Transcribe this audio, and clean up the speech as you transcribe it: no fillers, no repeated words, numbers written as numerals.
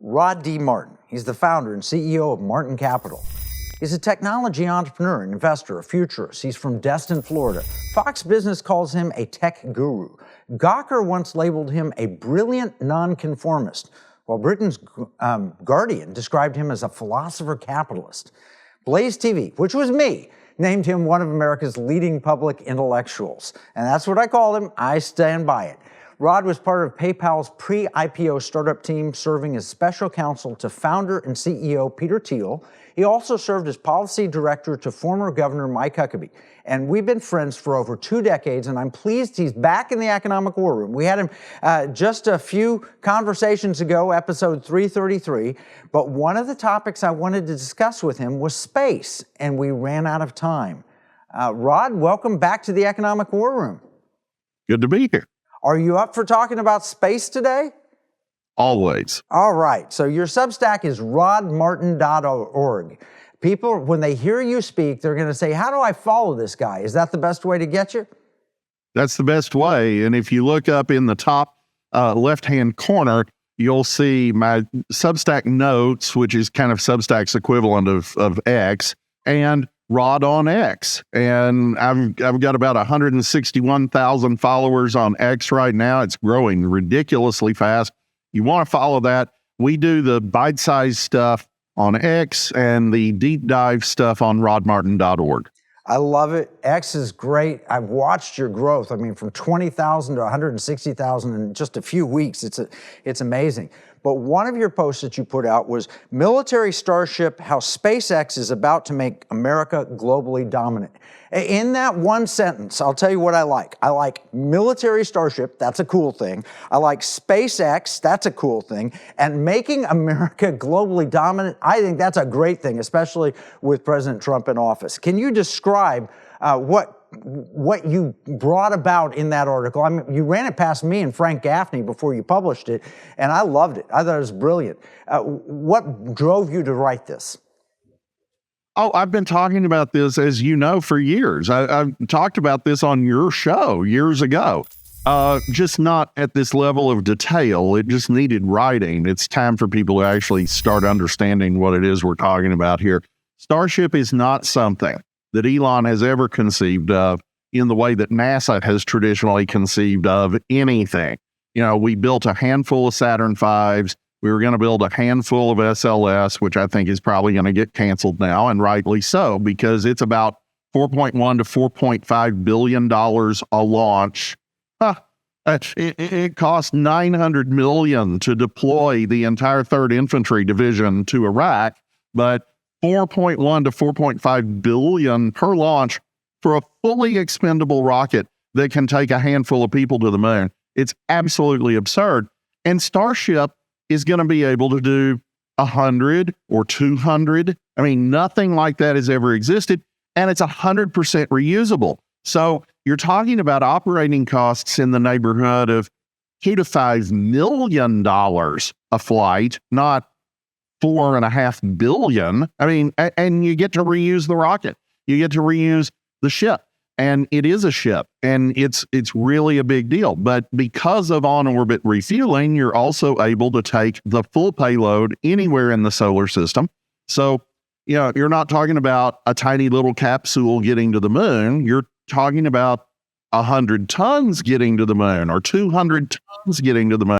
Rod D. Martin. He's the founder and CEO of Martin Capital. He's a technology entrepreneur and investor, a futurist. He's from Destin, Florida. Fox Business calls him a tech guru. Gawker once labeled him a brilliant nonconformist, while Britain's Guardian described him as a philosopher capitalist. Blaze TV, which was me, named him one of America's leading public intellectuals. And that's what I call him. I stand by it. Rod was part of PayPal's pre-IPO startup team, serving as special counsel to founder and CEO Peter Thiel. He also served as policy director to former Governor Mike Huckabee. And we've been friends for over 2 decades, and I'm pleased he's back in the Economic War Room. We had him just a few conversations ago, episode 333, but one of the topics I wanted to discuss with him was space, and we ran out of time. Rod, welcome back to the Economic War Room. Good to be here. Are you up for talking about space today? Always. All right. So your Substack is rodmartin.org. People, when they hear you speak, they're going to say, how do I follow this guy? Is that the best way to get you? That's the best way. And if you look up in the top left-hand corner, you'll see my Substack notes, which is kind of Substack's equivalent of X, and Rod on X. And I've got about 161,000 followers on X right now. It's growing ridiculously fast. You want to follow that. We do the bite-sized stuff on X and the deep dive stuff on rodmartin.org. I love it. X is great. I've watched your growth. I mean, from 20,000 to 160,000 in just a few weeks. It's amazing. But one of your posts that you put out was Military Starship, how SpaceX is about to make America globally dominant. In that one sentence, I'll tell you what I like. I like Military Starship, that's a cool thing. I like SpaceX, that's a cool thing. And making America globally dominant, I think that's a great thing, especially with President Trump in office. Can you describe what you brought about in that article? I mean, you ran it past me and Frank Gaffney before you published it, and I loved it. I thought it was brilliant. What drove you to write this? Oh, I've been talking about this, as you know, for years. I've talked about this on your show years ago, just not at this level of detail. It just needed writing. It's time for people to actually start understanding what it is we're talking about here. Starship is not something that Elon has ever conceived of in the way that NASA has traditionally conceived of anything. You know, we built a handful of Saturn V's. We were going to build a handful of SLS, which I think is probably going to get canceled now, and rightly so, because it's about $4.1 to $4.5 billion a launch. It cost $900 million to deploy the entire 3rd Infantry Division to Iraq, but $4.1 to $4.5 billion per launch for a fully expendable rocket that can take a handful of people to the moon. It's absolutely absurd. And Starship is going to be able to do 100 or 200. I mean, nothing like that has ever existed. And it's 100% reusable. So you're talking about operating costs in the neighborhood of $2 to $5 million a flight, not $4.5 billion. I mean, and you get to reuse the rocket. You get to reuse the ship. And it is a ship, and it's really a big deal. But because of on-orbit refueling, you're also able to take the full payload anywhere in the solar system. So, you know, you're not talking about a tiny little capsule getting to the moon. You're talking about 100 tons getting to the moon or 200 tons getting to the moon.